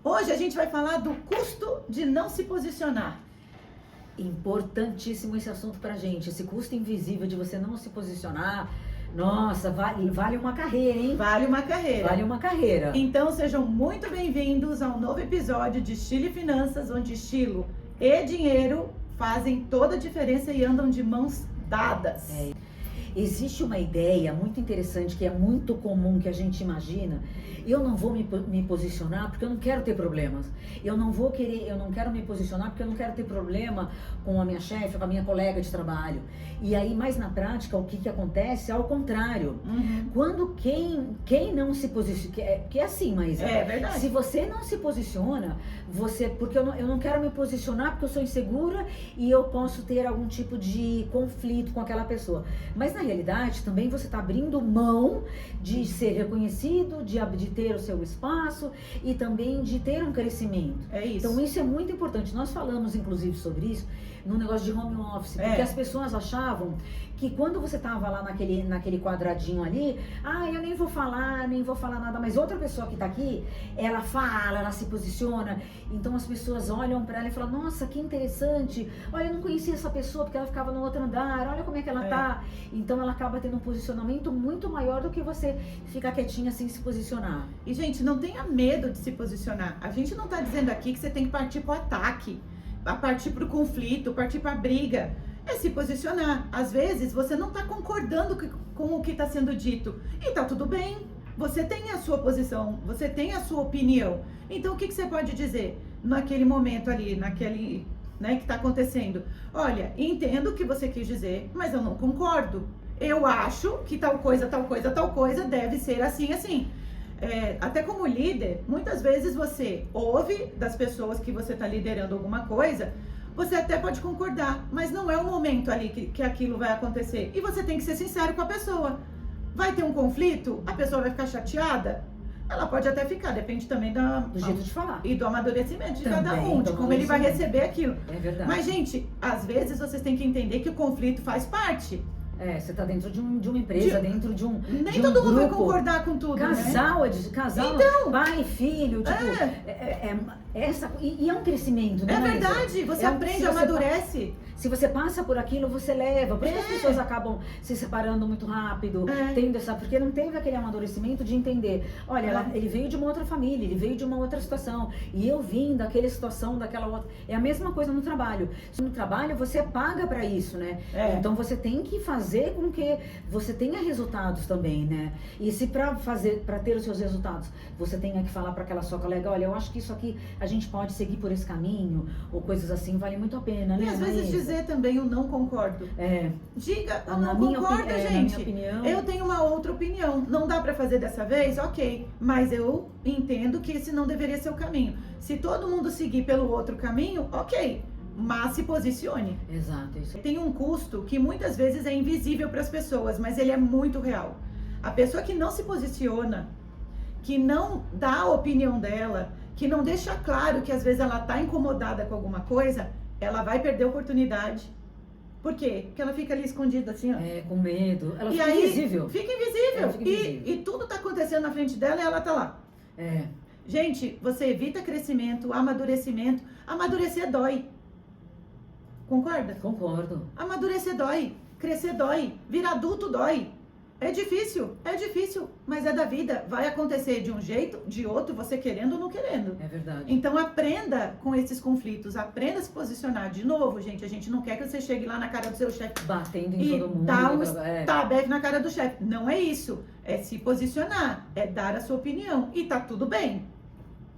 Hoje a gente vai falar do custo de não se posicionar. Importantíssimo esse assunto pra gente, esse custo invisível de você não se posicionar. Nossa, vale uma carreira, hein? Vale uma carreira. Vale uma carreira. Então sejam muito bem-vindos a um novo episódio de Estilo e Finanças, onde estilo e dinheiro fazem toda a diferença e andam de mãos dadas. Existe uma ideia muito interessante que é muito comum que a gente imagina. Eu não vou me posicionar porque eu não quero ter problemas. Eu não quero me posicionar porque eu não quero ter problema com a minha chefe, com a minha colega de trabalho. E aí, mais na prática, o que acontece é ao contrário. Quando quem não se posiciona, que é assim, mas é verdade. Se você não se posiciona, porque eu não quero me posicionar porque eu sou insegura e eu posso ter algum tipo de conflito com aquela pessoa. Mas na realidade, também você está abrindo mão de ser reconhecido, de ter o seu espaço e também de ter um crescimento. É isso. Então isso é muito importante. Nós falamos inclusive sobre isso no negócio de home office, porque as pessoas achavam que quando você estava lá naquele quadradinho ali, eu nem vou falar nada, mas outra pessoa que está aqui, ela fala, ela se posiciona, então as pessoas olham para ela e falam, nossa, que interessante, olha, eu não conhecia essa pessoa porque ela ficava no outro andar, olha como é que ela tá. Então ela acaba tendo um posicionamento muito maior do que você ficar quietinha sem se posicionar. E gente, não tenha medo de se posicionar. A gente não está dizendo aqui que você tem que partir para o ataque, a partir para o conflito, partir para a briga. É se posicionar. Às vezes você não está concordando com o que está sendo dito. E tá tudo bem. Você tem a sua posição, você tem a sua opinião. Então o que você pode dizer naquele momento ali, que está acontecendo? Olha, entendo o que você quis dizer, mas eu não concordo. Eu acho que tal coisa deve ser assim, assim. Até como líder, muitas vezes você ouve das pessoas que você está liderando alguma coisa, você até pode concordar, mas não é o momento ali que aquilo vai acontecer. E você tem que ser sincero com a pessoa. Vai ter um conflito? A pessoa vai ficar chateada? Ela pode até ficar, depende também do jeito de falar. E do amadurecimento de também, cada um, de como ele vai receber aquilo. É verdade. Mas, gente, às vezes vocês têm que entender que o conflito faz parte. Você tá dentro de uma empresa, dentro de um Nem de um todo mundo vai grupo. concordar com tudo, Casal, né? casal, Então, pai, filho, e é um crescimento, né? É verdade, você aprende, amadurece. Se você passa por aquilo, você leva. Por isso as pessoas acabam se separando muito rápido, porque não teve aquele amadurecimento de entender. Olha, ele veio de uma outra família, ele veio de uma outra situação. E eu vim daquela situação, daquela outra. É a mesma coisa no trabalho. No trabalho, você paga pra isso, né? Então você tem que fazer com que você tenha resultados também, né? E se pra ter os seus resultados, você tenha que falar pra aquela sua colega, olha, eu acho que isso aqui a gente pode seguir por esse caminho, ou coisas assim, vale muito a pena, né? E às vezes dizer também o não concordo. Diga, eu não concordo, gente. Na minha opinião, eu tenho uma outra opinião. Não dá pra fazer dessa vez? Ok. Mas eu entendo que esse não deveria ser o caminho. Se todo mundo seguir pelo outro caminho, ok. Mas se posicione. Exato. Isso. Tem um custo que muitas vezes é invisível para as pessoas, mas ele é muito real. A pessoa que não se posiciona, que não dá a opinião dela, que não deixa claro que às vezes ela tá incomodada com alguma coisa, ela vai perder a oportunidade. Por quê? Porque ela fica ali escondida assim, ó. Com medo. Ela fica invisível. Fica invisível. E tudo tá acontecendo na frente dela e ela tá lá. Gente, você evita crescimento, amadurecimento. Amadurecer dói. Concorda? Concordo. Amadurecer dói. Crescer dói. Virar adulto dói. É difícil, mas é da vida. Vai acontecer de um jeito, de outro, você querendo ou não querendo. É verdade. Então aprenda com esses conflitos, aprenda a se posicionar. De novo, gente, a gente não quer que você chegue lá na cara do seu chefe batendo em todo mundo. Dá um tabefe na cara do chefe. Não é isso. É se posicionar, é dar a sua opinião. E tá tudo bem.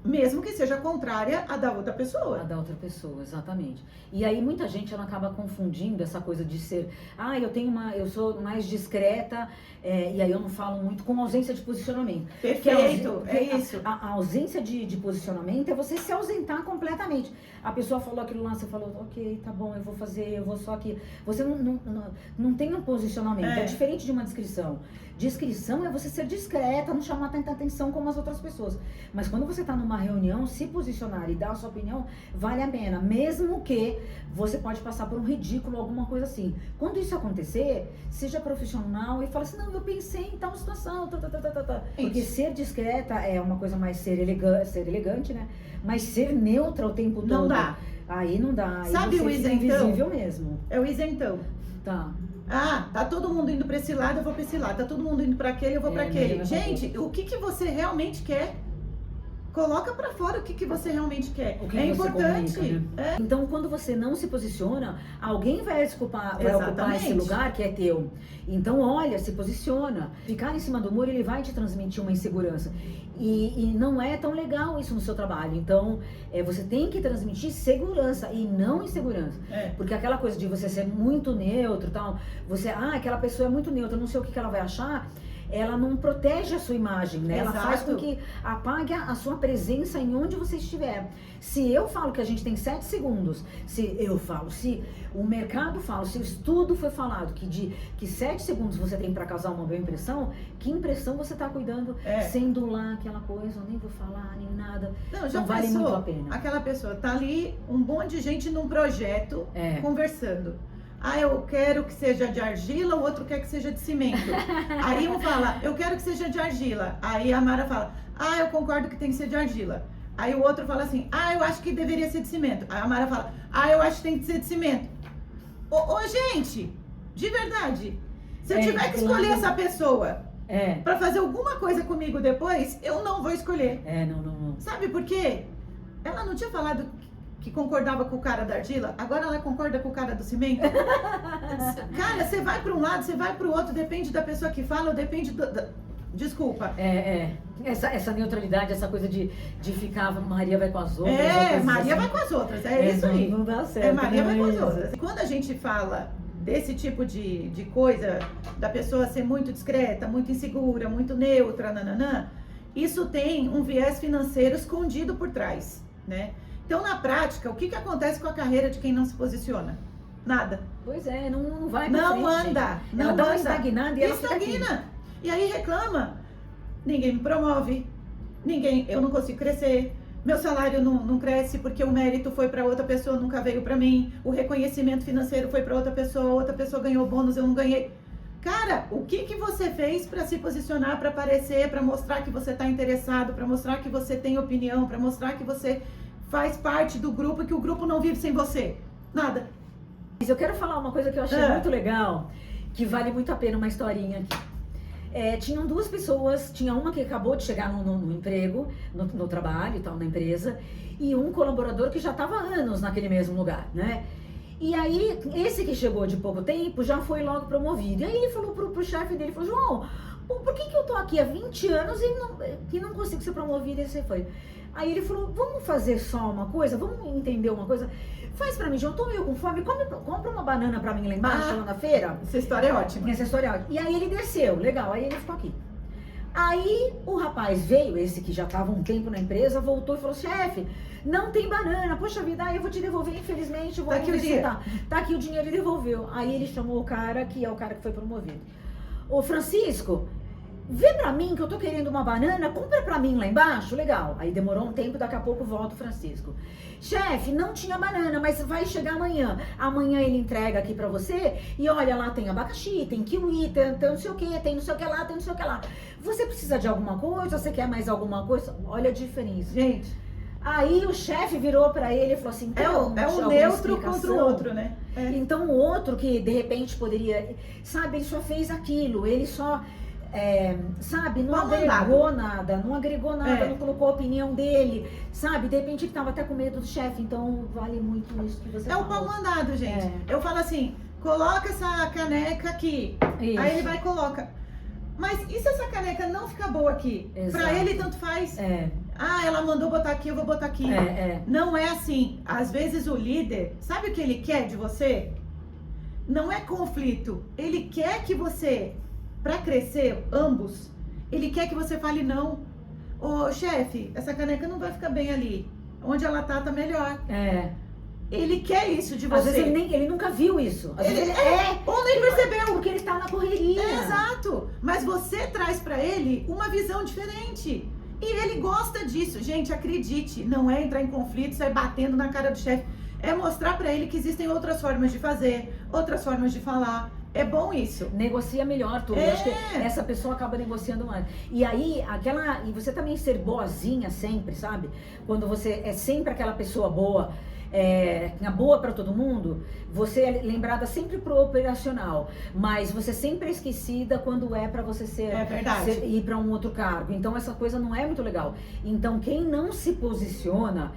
Mesmo que seja contrária à da outra pessoa. A da outra pessoa, exatamente. E aí muita gente ela acaba confundindo essa coisa de ser, eu sou mais discreta, e aí eu não falo muito, com ausência de posicionamento. Perfeito, é isso. A ausência de posicionamento é você se ausentar completamente. A pessoa falou aquilo lá, você falou, ok, tá bom, eu vou fazer, eu vou só aqui. Você não tem um posicionamento, é diferente de uma descrição. Descrição é você ser discreta, não chamar tanta atenção como as outras pessoas. Mas quando você tá numa numa reunião, se posicionar e dar a sua opinião, vale a pena. Mesmo que você pode passar por um ridículo, alguma coisa assim. Quando isso acontecer, seja profissional e fala assim, não, eu pensei em tal situação, Porque ser discreta é uma coisa mais ser elegante, né? Mas ser neutra o tempo todo. Não dá. Aí não dá. Aí Sabe você o fica isentão? invisível mesmo. É o isentão. Tá. Ah, tá todo mundo indo pra esse lado, eu vou pra esse lado. Tá todo mundo indo pra aquele, eu vou pra aquele. Gente, o que você realmente quer? Coloca pra fora o que você realmente quer. O que é você importante. comunica, né? Então, quando você não se posiciona, alguém vai ocupar esse lugar que é teu. Então, olha, se posiciona. Ficar em cima do muro, ele vai te transmitir uma insegurança. E não é tão legal isso no seu trabalho. Então, você tem que transmitir segurança e não insegurança. Porque aquela coisa de você ser muito neutro, tal, aquela pessoa é muito neutra, não sei o que ela vai achar. Ela não protege a sua imagem, né? Exato. Ela faz com que apague a sua presença em onde você estiver. Se eu falo que a gente tem 7 segundos, se o mercado fala, se o estudo foi falado que 7 segundos você tem para causar uma boa impressão, que impressão você está cuidando, sendo lá aquela coisa, eu nem vou falar, nem nada. Não, já vale pensou, muito a pena. Aquela pessoa tá ali, um monte de gente num projeto, conversando. Ah, eu quero que seja de argila, o outro quer que seja de cimento. Aí um fala, eu quero que seja de argila. Aí a Mara fala, eu concordo que tem que ser de argila. Aí o outro fala assim, eu acho que deveria ser de cimento. Aí a Mara fala, eu acho que tem que ser de cimento. Ô gente, de verdade, se eu tiver que escolher essa pessoa pra fazer alguma coisa comigo depois, eu não vou escolher. Não. Sabe por quê? Ela não tinha falado que concordava com o cara da argila, agora ela concorda com o cara do cimento. Cara, você vai para um lado, você vai para o outro, depende da pessoa que fala, ou depende Desculpa. Essa neutralidade, essa coisa de ficar, Maria vai com as outras. Maria vai com as outras, isso aí. Não dá certo. Maria vai com as outras. Quando a gente fala desse tipo de coisa, da pessoa ser muito discreta, muito insegura, muito neutra, isso tem um viés financeiro escondido por trás, né? Então, na prática, o que acontece com a carreira de quem não se posiciona? Nada. Pois não vai pra frente. Não anda. Ela dá uma estagnada e ela estagna. E aí reclama. Ninguém me promove. Eu não consigo crescer. Meu salário não cresce porque o mérito foi para outra pessoa, nunca veio para mim. O reconhecimento financeiro foi para outra pessoa ganhou bônus, eu não ganhei. Cara, o que você fez para se posicionar, para aparecer, para mostrar que você está interessado, para mostrar que você tem opinião, para mostrar que você faz parte do grupo e que o grupo não vive sem você? Nada. Mas eu quero falar uma coisa que eu achei muito legal, que vale muito a pena, uma historinha aqui. Tinham 2 pessoas, tinha uma que acabou de chegar no emprego, no trabalho e tal, na empresa, e um colaborador que já estava há anos naquele mesmo lugar, né? E aí, esse que chegou de pouco tempo já foi logo promovido. E aí ele falou pro chefe dele, falou, João, por que eu tô aqui há 20 anos e não consigo ser promovido? E você foi. Aí ele falou, vamos fazer só uma coisa, vamos entender uma coisa. Faz pra mim, João, tô meio com fome, compra uma banana pra mim lá embaixo, lá na feira. Essa história é ótima. Essa história é ótima. E aí ele desceu, legal, aí ele ficou aqui. Aí o rapaz veio, esse que já estava um tempo na empresa, voltou e falou, chefe, não tem banana, poxa vida, eu vou te devolver, infelizmente, eu vou aqui o dinheiro. Tá aqui o dinheiro, ele devolveu. Aí ele chamou o cara, que é o cara que foi promovido. Ô Francisco, vê pra mim que eu tô querendo uma banana, compra pra mim lá embaixo, legal. Aí demorou um tempo, daqui a pouco volta o Francisco. Chefe, não tinha banana, mas vai chegar amanhã. Amanhã ele entrega aqui pra você e olha, lá tem abacaxi, tem kiwi, tem não sei o que, tem não sei o que lá, tem não sei o que lá. Você precisa de alguma coisa? Você quer mais alguma coisa? Olha a diferença. Gente. Aí o chefe virou pra ele e falou assim, é o neutro contra o outro, né? Então o outro que de repente poderia, sabe, ele só fez aquilo, ele só... sabe, não agregou nada, não colocou a opinião dele, sabe, de repente ele tava até com medo do chefe, então vale muito isso que você falou. O pau mandado, gente. Eu falo assim, coloca essa caneca aqui, isso. Aí ele vai e coloca. Mas e se essa caneca não ficar boa aqui? Exato. Pra ele tanto faz. Ela mandou botar aqui, eu vou botar aqui. Não é assim. Às vezes o líder, sabe o que ele quer de você? Não é conflito. Ele quer que você... Para crescer, ambos, ele quer que você fale não. Ô, chefe, essa caneca não vai ficar bem ali. Onde ela tá melhor. Ele quer isso de você. Às vezes ele nunca viu isso. Às vezes ou nem percebeu. Porque ele tá na correria. Exato. Mas você traz para ele uma visão diferente. E ele gosta disso. Gente, acredite, não é entrar em conflito, sair batendo na cara do chefe. É mostrar pra ele que existem outras formas de fazer, outras formas de falar. É bom isso. Negocia melhor tudo. Eu acho que essa pessoa acaba negociando mais. E aí, e você também ser boazinha sempre, sabe? Quando você é sempre aquela pessoa boa, boa para todo mundo, você é lembrada sempre pro operacional, mas você sempre é esquecida quando é para você ir para um outro cargo. Então essa coisa não é muito legal. Então quem não se posiciona,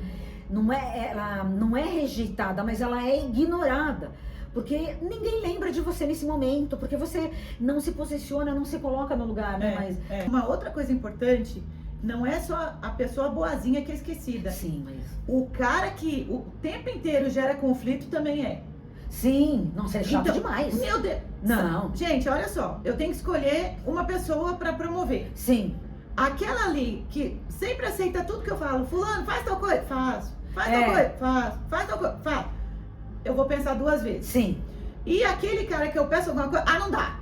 ela não é rejeitada, mas ela é ignorada. Porque ninguém lembra de você nesse momento, porque você não se posiciona, não se coloca no lugar, né? Uma outra coisa importante, não é só a pessoa boazinha que é esquecida. Sim, mas... O cara que o tempo inteiro gera conflito também é. Sim, nossa, é chato demais. Meu Deus. Não. Gente, olha só, eu tenho que escolher uma pessoa pra promover. Sim. Aquela ali que sempre aceita tudo que eu falo, fulano, faz tal coisa, faço. Faz tal coisa, faz tal coisa, faz. Eu vou pensar 2 vezes. Sim. E aquele cara que eu peço alguma coisa, não dá.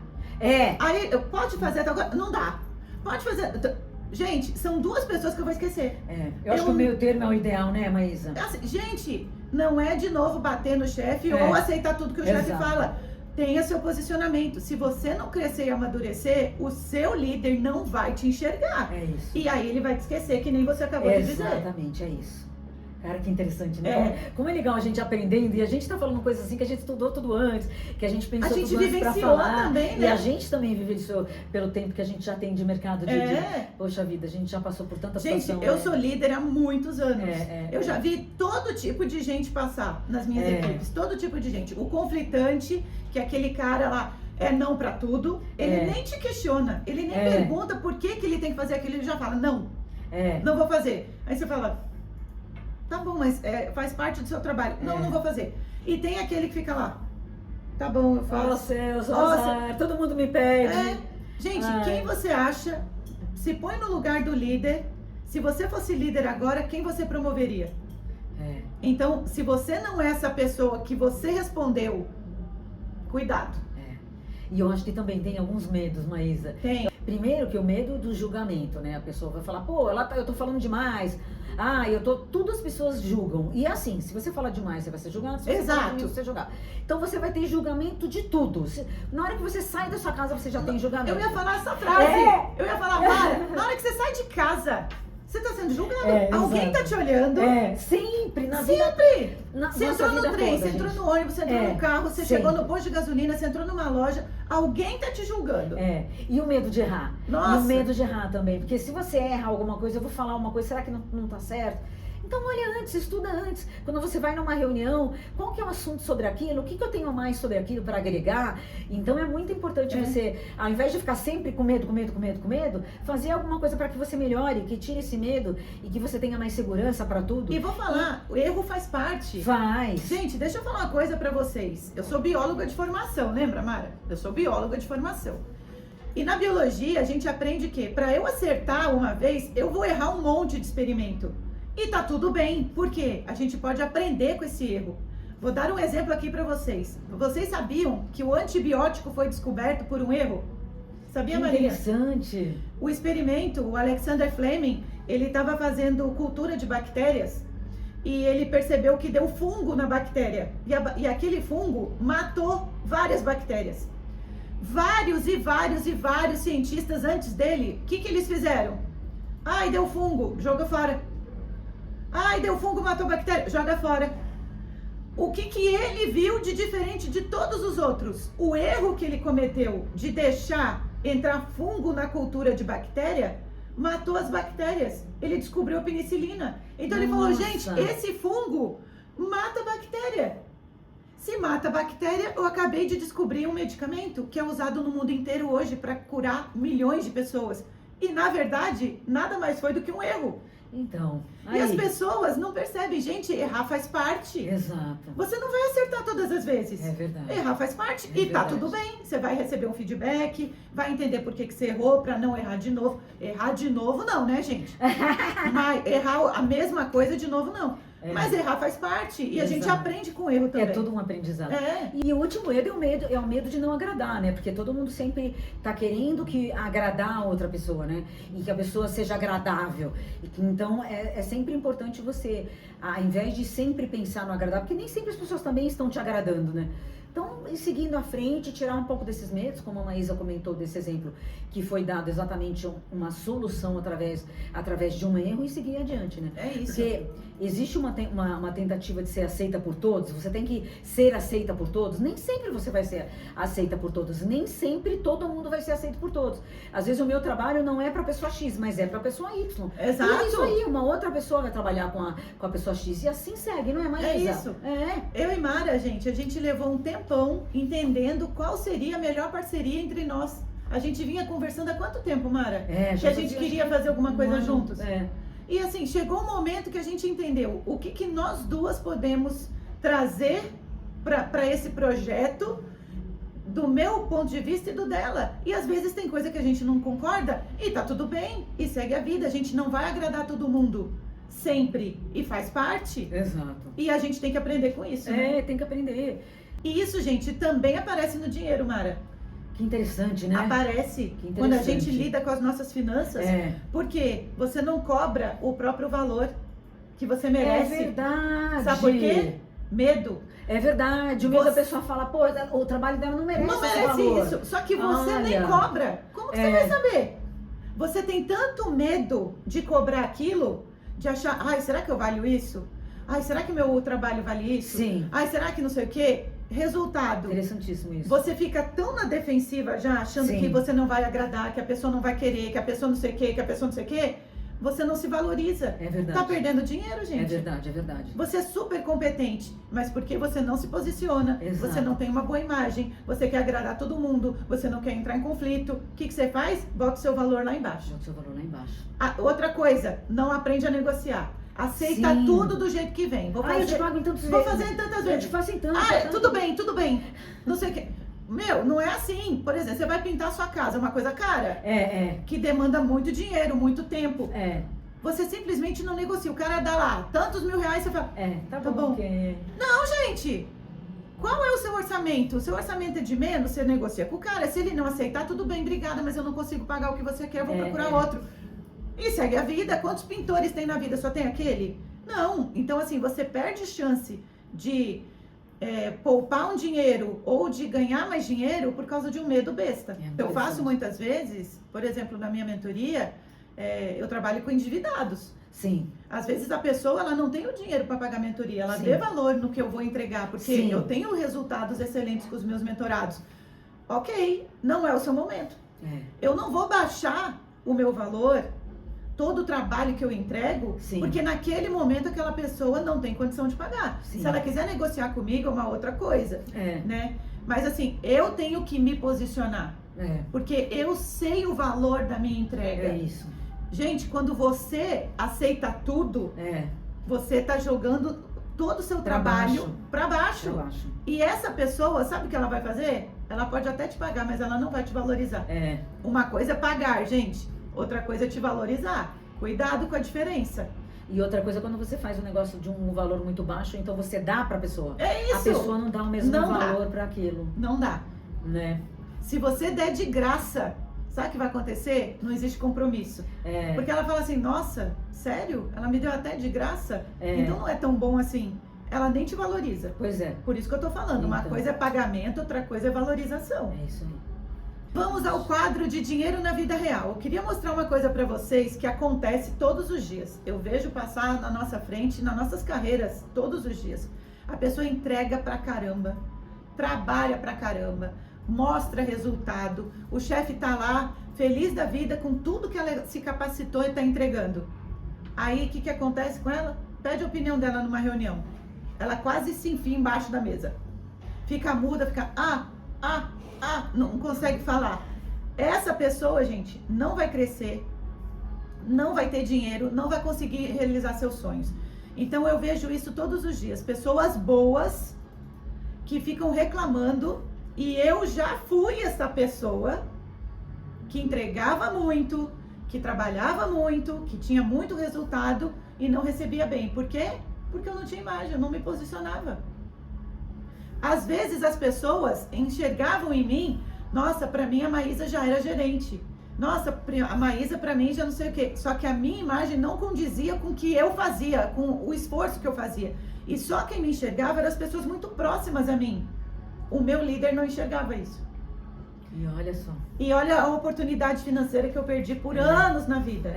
Aí, pode fazer tal coisa? Não dá. Pode fazer... Gente, são 2 pessoas que eu vou esquecer. Eu acho que o meio termo é o ideal, né, Maísa? Assim, gente, não é de novo bater no chefe ou aceitar tudo que o chefe fala. Tenha seu posicionamento. Se você não crescer e amadurecer, o seu líder não vai te enxergar. É isso. E aí ele vai te esquecer, que nem você acabou de dizer. Exatamente, é isso. Cara, que interessante, né? Como é legal a gente aprendendo, e a gente tá falando coisas assim que a gente estudou tudo antes, que a gente pensou tudo antes pra falar. Também, né? E a gente também vive isso pelo tempo que a gente já tem de mercado de poxa vida, a gente já passou por tanta situação. Gente, eu sou líder há muitos anos. Eu já vi todo tipo de gente passar nas minhas equipes, todo tipo de gente. O conflitante, que é aquele cara lá, não pra tudo, ele nem te questiona, ele nem pergunta por que ele tem que fazer aquilo, ele já fala, não vou fazer. Aí você fala... Tá bom, mas faz parte do seu trabalho. Não vou fazer. E tem aquele que fica lá. Tá bom, eu faço. Nossa, todo mundo me pede. Gente, quem você acha, se põe no lugar do líder, se você fosse líder agora, quem você promoveria? Então, se você não é essa pessoa que você respondeu, cuidado. E eu acho que também tem alguns medos, Maísa. Tem. Primeiro que o medo do julgamento, né? A pessoa vai falar, pô, eu tô falando demais. Tudo as pessoas julgam. E assim, se você falar demais, você vai ser julgado. Se você falar demais, você vai julgar. Então você vai ter julgamento de tudo. Na hora que você sai da sua casa, você já tem julgamento. Eu ia falar essa frase. Eu ia falar, Mara, na hora que você sai de casa, você tá sendo julgado. Alguém tá te olhando. Sempre, na vida. Sempre. Você entrou no trem, você entrou no ônibus, você entrou no carro, você chegou no posto de gasolina, você entrou numa loja. Alguém tá te julgando. E o medo de errar. Nossa. E o medo de errar também. Porque se você erra alguma coisa, eu vou falar uma coisa, será que não tá certo? Então olha antes, estuda antes. Quando você vai numa reunião, qual que é o assunto sobre aquilo? O que eu tenho mais sobre aquilo para agregar? Então é muito importante você, ao invés de ficar sempre com medo, fazer alguma coisa para que você melhore, que tire esse medo e que você tenha mais segurança para tudo. E vou falar, o erro faz parte. Faz. Gente, deixa eu falar uma coisa para vocês. Eu sou bióloga de formação, lembra, Mara? Eu sou bióloga de formação. E na biologia a gente aprende que para eu acertar uma vez, eu vou errar um monte de experimento. E tá tudo bem, porque a gente pode aprender com esse erro. Vou dar um exemplo aqui para vocês. Vocês sabiam que o antibiótico foi descoberto por um erro? Sabia, Maria? Interessante. O experimento, o Alexander Fleming, ele estava fazendo cultura de bactérias e ele percebeu que deu fungo na bactéria. E aquele fungo matou várias bactérias. Vários cientistas antes dele, o que eles fizeram? Ai, deu fungo, joga fora. Ai, deu fungo, matou bactéria, joga fora. O que ele viu de diferente de todos os outros? O erro que ele cometeu de deixar entrar fungo na cultura de bactéria matou as bactérias. Ele descobriu a penicilina. Então ele falou, gente, esse fungo mata a bactéria. Se mata a bactéria, eu acabei de descobrir um medicamento que é usado no mundo inteiro hoje para curar milhões de pessoas. E na verdade, nada mais foi do que um erro. Então, e as pessoas não percebem, gente, errar faz parte. Exato. Você não vai acertar todas as vezes. É verdade. Errar faz parte e tá tudo bem. Você vai receber um feedback, vai entender por que você errou pra não errar de novo. Errar de novo não, né, gente? Mas errar a mesma coisa de novo não. Mas errar faz parte. E a gente Exato. aprende com o erro também. É todo um aprendizado. É. E o último medo é o medo de não agradar, né? Porque todo mundo sempre tá querendo que agradar a outra pessoa, né? E que a pessoa seja agradável. Então é sempre importante você, ao invés de sempre pensar no agradar, porque nem sempre as pessoas também estão te agradando, né? Então, ir seguindo à frente, tirar um pouco desses medos, como a Maísa comentou desse exemplo, que foi dado exatamente uma solução através de um erro e seguir adiante, né? É isso. Porque existe uma tentativa de ser aceita por todos, você tem que ser aceita por todos, nem sempre você vai ser aceita por todos, nem sempre todo mundo vai ser aceito por todos. Às vezes o meu trabalho não é para pessoa X, mas é para pessoa Y. Exato. E é isso aí, uma outra pessoa vai trabalhar com a pessoa X e assim segue, não é, Maísa? É isso. Eu e Mara, a gente levou um tempão entendendo qual seria a melhor parceria entre nós. A gente vinha conversando há quanto tempo, Mara? Que a gente queria fazer alguma coisa juntos. E assim, chegou um momento que a gente entendeu o que nós duas podemos trazer para esse projeto, do meu ponto de vista e do dela. E às vezes tem coisa que a gente não concorda e tá tudo bem, e segue a vida. A gente não vai agradar todo mundo sempre, e faz parte. Exato. E a gente tem que aprender com isso, né? Tem que aprender. E isso, gente, também aparece no dinheiro, Mara. Que interessante, né? Aparece Que interessante. quando a gente lida com as nossas finanças. Porque você não cobra o próprio valor que você merece. É verdade. Sabe por quê? Medo. É verdade. O medo da pessoa fala, pô, o trabalho dela não merece esse valor. Isso. Só que você nem cobra. Como que você vai saber? Você tem tanto medo de cobrar aquilo, de achar, ai, será que eu valho isso? Ai, será que meu trabalho vale isso? Sim. Ai, será que não sei o quê? Resultado. Interessantíssimo isso. Você fica tão na defensiva já, achando que você não vai agradar, que a pessoa não vai querer, que a pessoa não sei o quê, que a pessoa não sei o quê. Você não se valoriza. É verdade. Tá perdendo dinheiro, gente. É verdade, é verdade. Você é super competente, mas porque você não se posiciona, Exato. você não tem uma boa imagem, você quer agradar todo mundo, você não quer entrar em conflito. O que você faz? Bota o seu valor lá embaixo. Bota o seu valor lá embaixo. Outra coisa, não aprende a negociar. Aceita tudo do jeito que vem. Eu te pago em tantas vezes. Vou fazer em tantas vezes. Eu te faço em tantas. Tudo bem. Não sei o que. Meu, não é assim. Por exemplo, você vai pintar a sua casa, é uma coisa cara. Que demanda muito dinheiro, muito tempo. Você simplesmente não negocia. O cara dá lá tantos R$1.000, você fala... Tá bom. Não, gente. Qual é o seu orçamento? O seu orçamento é de menos, você negocia com o cara. Se ele não aceitar, tudo bem, obrigada, mas eu não consigo pagar o que você quer, eu vou procurar outro. E segue a vida. Quantos pintores tem na vida? Só tem aquele? Não. Então, assim, você perde chance de poupar um dinheiro ou de ganhar mais dinheiro por causa de um medo besta. Eu faço muitas vezes, por exemplo, na minha mentoria, eu trabalho com endividados. Sim. Às vezes a pessoa ela não tem o dinheiro para pagar a mentoria, ela vê valor no que eu vou entregar, porque eu tenho resultados excelentes com os meus mentorados. Ok, não é o seu momento. Eu não vou baixar o meu valor, todo o trabalho que eu entrego, porque naquele momento aquela pessoa não tem condição de pagar. Se ela quiser negociar comigo é uma outra coisa, né? Mas assim, eu tenho que me posicionar, porque eu sei o valor da minha entrega. É isso. Gente, quando você aceita tudo, você tá jogando todo o seu trabalho para baixo. E essa pessoa, sabe o que ela vai fazer? Ela pode até te pagar, mas ela não vai te valorizar. Uma coisa é pagar, gente. Outra coisa é te valorizar. Cuidado com a diferença. E outra coisa, quando você faz um negócio de um valor muito baixo, então você dá pra pessoa. É isso. A pessoa não dá o mesmo valor para aquilo. Não dá. Né? Se você der de graça, sabe o que vai acontecer? Não existe compromisso. Porque ela fala assim, nossa, sério? Ela me deu até de graça? Então não é tão bom assim. Ela nem te valoriza. Pois é. Por isso que eu tô falando. Uma coisa é pagamento, outra coisa é valorização. É isso aí. Vamos ao quadro de dinheiro na vida real. Eu queria mostrar uma coisa para vocês que acontece todos os dias. Eu vejo passar na nossa frente, nas nossas carreiras, todos os dias. A pessoa entrega pra caramba, trabalha pra caramba, mostra resultado. O chefe tá lá, feliz da vida com tudo que ela se capacitou e tá entregando. Aí, o que acontece com ela? Pede a opinião dela numa reunião. Ela quase se enfia embaixo da mesa. Fica muda, fica... não consegue falar. Essa pessoa, gente, não vai crescer, não vai ter dinheiro, não vai conseguir realizar seus sonhos. Então eu vejo isso todos os dias. Pessoas boas que ficam reclamando, e eu já fui essa pessoa que entregava muito, que trabalhava muito, que tinha muito resultado e não recebia bem. Por quê? Porque eu não tinha imagem, eu não me posicionava. Às vezes as pessoas enxergavam em mim, nossa, pra mim a Maísa já era gerente. Nossa, a Maísa pra mim já não sei o quê. Só que a minha imagem não condizia com o que eu fazia, com o esforço que eu fazia. E só quem me enxergava eram as pessoas muito próximas a mim. O meu líder não enxergava isso. E olha só. E olha a oportunidade financeira que eu perdi por anos na vida.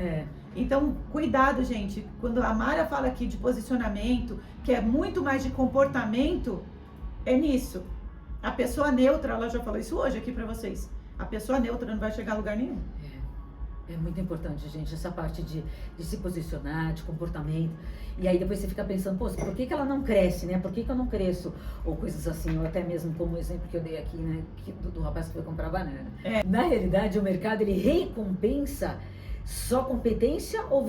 Então, cuidado, gente. Quando a Mara fala aqui de posicionamento, que é muito mais de comportamento, é nisso. A pessoa neutra, ela já falou isso hoje aqui pra vocês. A pessoa neutra não vai chegar a lugar nenhum. É muito importante, gente, essa parte de se posicionar, de comportamento. E aí depois você fica pensando, pô, por que ela não cresce, né? Por que eu não cresço? Ou coisas assim, ou até mesmo como o exemplo que eu dei aqui, né? Do rapaz que foi comprar banana. Na realidade, o mercado, ele recompensa só competência ou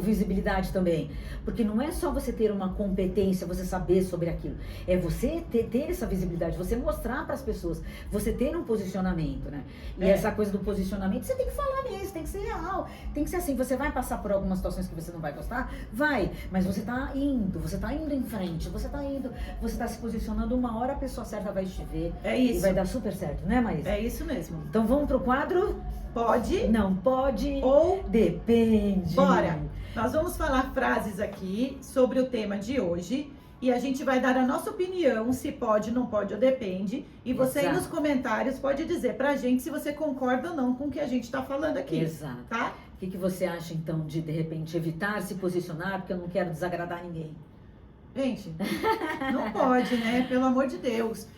visibilidade também? Porque não é só você ter uma competência, você saber sobre aquilo. É você ter essa visibilidade, você mostrar para as pessoas, você ter um posicionamento, né? E essa coisa do posicionamento, você tem que falar mesmo, tem que ser real, tem que ser assim. Você vai passar por algumas situações que você não vai gostar? Vai, mas você tá indo em frente, você tá se posicionando, uma hora a pessoa certa vai te ver. É isso. E vai dar super certo, né, Maísa? É isso mesmo. Então vamos pro quadro? Pode. Não pode. Ou depende. Bora! Nós vamos falar frases aqui sobre o tema de hoje e a gente vai dar a nossa opinião, se pode, não pode ou depende. E você aí nos comentários pode dizer pra gente se você concorda ou não com o que a gente tá falando aqui. Exato. Tá? O que você acha então de repente evitar se posicionar porque eu não quero desagradar ninguém? Gente, não pode, né? Pelo amor de Deus.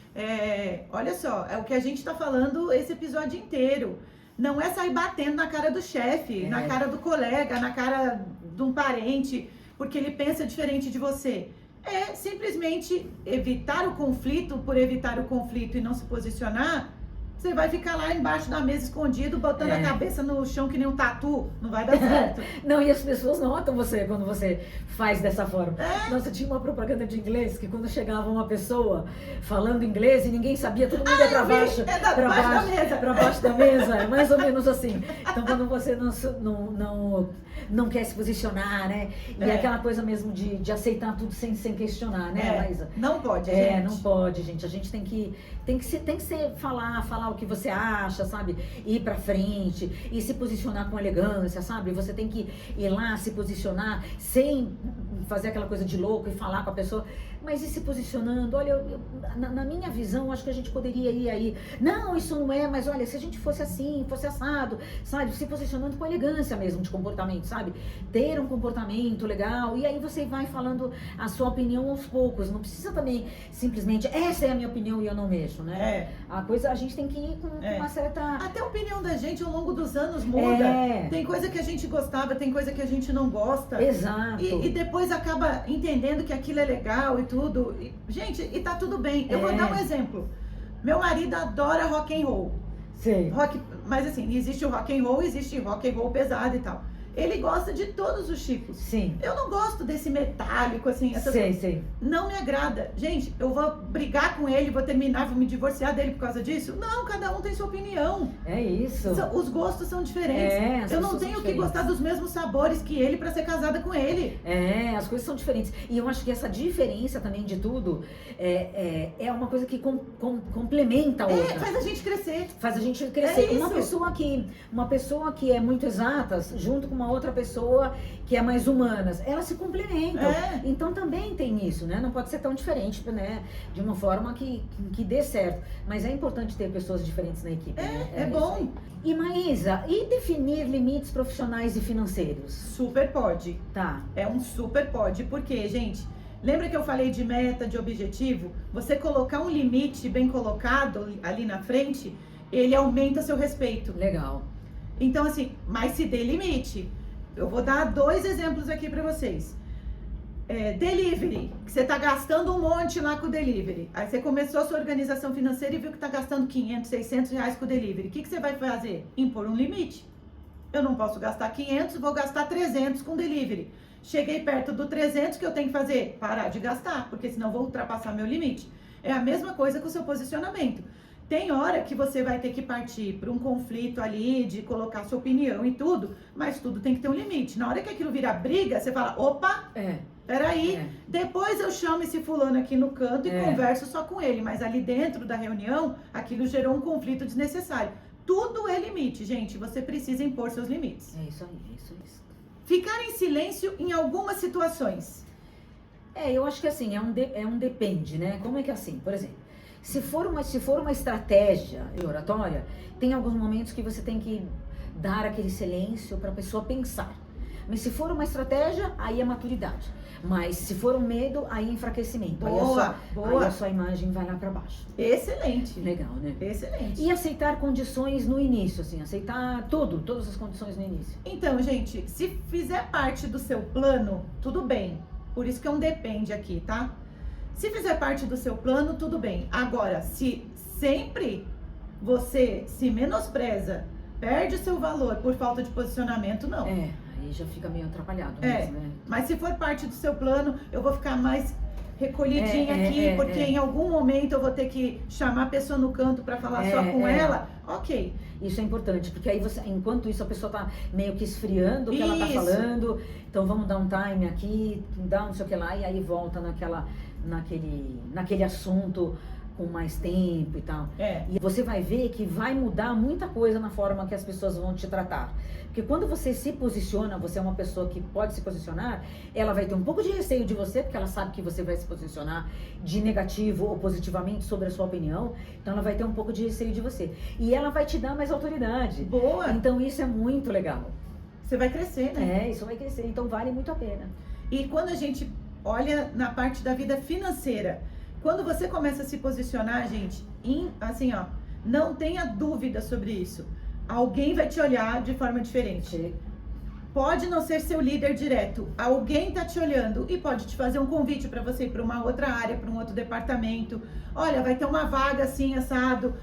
Olha só, é o que a gente tá falando esse episódio inteiro. Não é sair batendo na cara do chefe, na cara do colega, na cara de um parente, porque ele pensa diferente de você. É simplesmente evitar o conflito por evitar o conflito e não se posicionar. Você vai ficar lá embaixo da mesa escondido, botando a cabeça no chão que nem um tatu. Não vai dar certo. Não, e as pessoas notam você quando você faz dessa forma. Nossa, tinha uma propaganda de inglês que quando chegava uma pessoa falando inglês e ninguém sabia, todo mundo ia pra baixo. Pra baixo da mesa. É mais ou menos assim. Então quando você não quer se posicionar, né? E é aquela coisa mesmo de aceitar tudo sem questionar, né, Maísa? Não pode, gente. Não pode, gente. A gente tem que falar o que você acha, sabe? Ir pra frente e se posicionar com elegância, sabe? Você tem que ir lá se posicionar sem fazer aquela coisa de louco e falar com a pessoa, mas ir se posicionando. Olha, na minha visão, acho que a gente poderia ir aí. Não, isso não é, mas olha, se a gente fosse assim, fosse assado, sabe? Se posicionando com elegância mesmo de comportamento, sabe? Ter um comportamento legal e aí você vai falando a sua opinião aos poucos. Não precisa também simplesmente, essa é a minha opinião e eu não mexo, né? A coisa, a gente tem que ir com uma certa... Até a opinião da gente ao longo dos anos muda. Tem coisa que a gente gostava, tem coisa que a gente não gosta. Exato. E depois acaba entendendo que aquilo é legal e tudo. Gente, e tá tudo bem. Eu vou dar um exemplo. Meu marido adora rock and roll. Sim. Mas assim, existe o rock and roll, existe rock and roll pesado e tal. Ele gosta de todos os tipos. Sim. Eu não gosto desse metálico, assim, essas coisas. Sim. Não me agrada. Gente, eu vou brigar com ele, vou terminar, vou me divorciar dele por causa disso? Não, cada um tem sua opinião. É isso. Os gostos são diferentes. Eu não tenho que gostar dos mesmos sabores que ele pra ser casada com ele. As coisas são diferentes. E eu acho que essa diferença também de tudo é uma coisa que complementa a outra. Faz a gente crescer. Faz a gente crescer. Uma pessoa que é muito exatas, junto com uma outra pessoa que é mais humanas, elas se complementam. Então também tem isso, né? Não pode ser tão diferente, né? De uma forma que dê certo. Mas é importante ter pessoas diferentes na equipe. É bom. E Maísa, e definir limites profissionais e financeiros? Super pode. Tá. É um super pode. Porque, gente, lembra que eu falei de meta, de objetivo? Você colocar um limite bem colocado ali na frente, ele aumenta seu respeito. Legal. Então, assim, mas se dê limite. Eu vou dar 2 exemplos aqui pra vocês. Delivery, que você tá gastando um monte lá com o delivery. Aí você começou a sua organização financeira e viu que tá gastando 500, 600 reais com o delivery. O que você vai fazer? Impor um limite. Eu não posso gastar 500, vou gastar 300 com delivery. Cheguei perto do 300, que eu tenho que fazer? Parar de gastar, porque senão vou ultrapassar meu limite. É a mesma coisa com o seu posicionamento. Tem hora que você vai ter que partir para um conflito ali, de colocar sua opinião e tudo, mas tudo tem que ter um limite. Na hora que aquilo virar briga, você fala, opa, Peraí, depois eu chamo esse fulano aqui no canto e converso só com ele. Mas ali dentro da reunião, aquilo gerou um conflito desnecessário. Tudo é limite, gente. Você precisa impor seus limites. É isso aí, é isso aí. Ficar em silêncio em algumas situações. Eu acho que assim, é um depende, né? Como é que é assim? Por exemplo, se for uma estratégia oratória, tem alguns momentos que você tem que dar aquele silêncio para a pessoa pensar. Mas se for uma estratégia, aí é maturidade. Mas se for um medo, aí é enfraquecimento. Boa. Aí a sua imagem vai lá para baixo. Excelente. Legal, né? Excelente. E aceitar condições no início, assim, aceitar todas as condições no início. Então, gente, se fizer parte do seu plano, tudo bem. Por isso que é um depende aqui, tá? Se fizer parte do seu plano, tudo bem. Agora, se sempre você se menospreza, perde o seu valor por falta de posicionamento, não. Aí já fica meio atrapalhado mesmo, né? Mas se for parte do seu plano, eu vou ficar mais recolhidinha aqui, porque em algum momento eu vou ter que chamar a pessoa no canto para falar só com ela. Ok. Isso é importante, porque aí você, enquanto isso, a pessoa tá meio que esfriando o que ela tá falando. Então vamos dar um time aqui, dá não sei o que lá, e aí volta naquele assunto com mais tempo e tal. E você vai ver que vai mudar muita coisa na forma que as pessoas vão te tratar. Porque quando você se posiciona, você é uma pessoa que pode se posicionar, ela vai ter um pouco de receio de você, porque ela sabe que você vai se posicionar de negativo ou positivamente sobre a sua opinião. Então ela vai ter um pouco de receio de você. E ela vai te dar mais autoridade. Boa! Então isso é muito legal. Você vai crescer, né? Isso vai crescer. Então vale muito a pena. E quando a gente olha na parte da vida financeira, quando você começa a se posicionar, gente, assim, ó, não tenha dúvida sobre isso. Alguém vai te olhar de forma diferente. Pode não ser seu líder direto. Alguém tá te olhando e pode te fazer um convite para você ir para uma outra área, para um outro departamento. Olha, vai ter uma vaga assim, assado.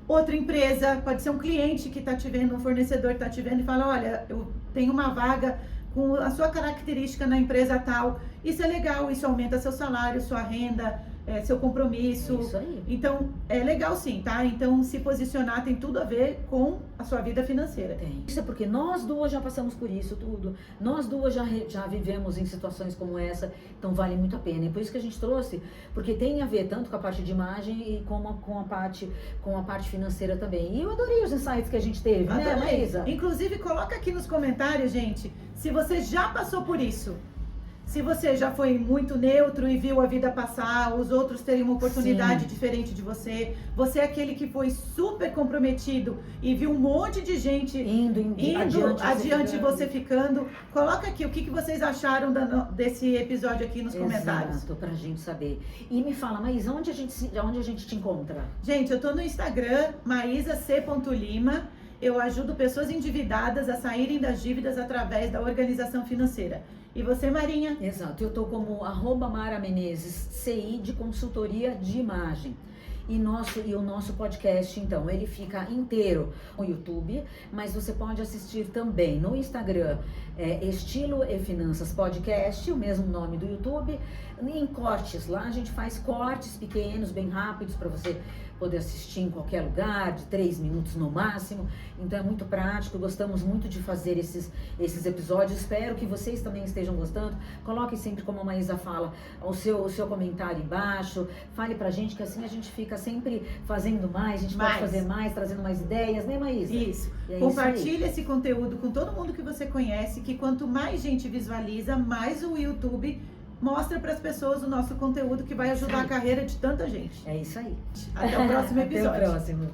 Outra empresa, pode ser um cliente que tá te vendo, um fornecedor que tá te vendo e fala, olha, eu tenho uma vaga com a sua característica na empresa tal. Isso é legal, isso aumenta seu salário, sua renda, seu compromisso. Isso aí. Então, é legal sim, tá? Então, se posicionar tem tudo a ver com a sua vida financeira. Tem. Isso é porque nós duas já passamos por isso tudo. Nós duas já vivemos em situações como essa. Então, vale muito a pena. E por isso que a gente trouxe, porque tem a ver tanto com a parte de imagem e com a parte financeira também. E eu adorei os insights que a gente teve, né, Maísa? Inclusive, coloca aqui nos comentários, gente, se você já passou por isso. Se você já foi muito neutro e viu a vida passar, os outros terem uma oportunidade diferente de você. Você é aquele que foi super comprometido e viu um monte de gente indo adiante e você ficando. Coloca aqui o que vocês acharam desse episódio aqui nos comentários. Exato, pra gente saber. E me fala, Maísa, onde a gente te encontra? Gente, eu tô no Instagram, maisac.lima. Eu ajudo pessoas endividadas a saírem das dívidas através da organização financeira. E você, Marinha? Exato, eu tô como @MaraMenezes, CI de consultoria de imagem. E o nosso podcast, então, ele fica inteiro no YouTube, mas você pode assistir também no Instagram, Estilo e Finanças Podcast, o mesmo nome do YouTube, em cortes. Lá a gente faz cortes pequenos, bem rápidos, para você poder assistir em qualquer lugar, de 3 minutos no máximo. Então é muito prático, gostamos muito de fazer esses episódios. Espero que vocês também estejam gostando. Coloque sempre, como a Maísa fala, o seu comentário embaixo. Fale pra gente, que assim a gente fica sempre fazendo mais, a gente pode fazer mais, trazendo mais ideias, né, Maísa? Isso. Compartilhe esse conteúdo com todo mundo que você conhece, que quanto mais gente visualiza, mais o YouTube mostra para as pessoas o nosso conteúdo, que vai ajudar a carreira de tanta gente. É isso aí. Até o próximo episódio. Até o próximo.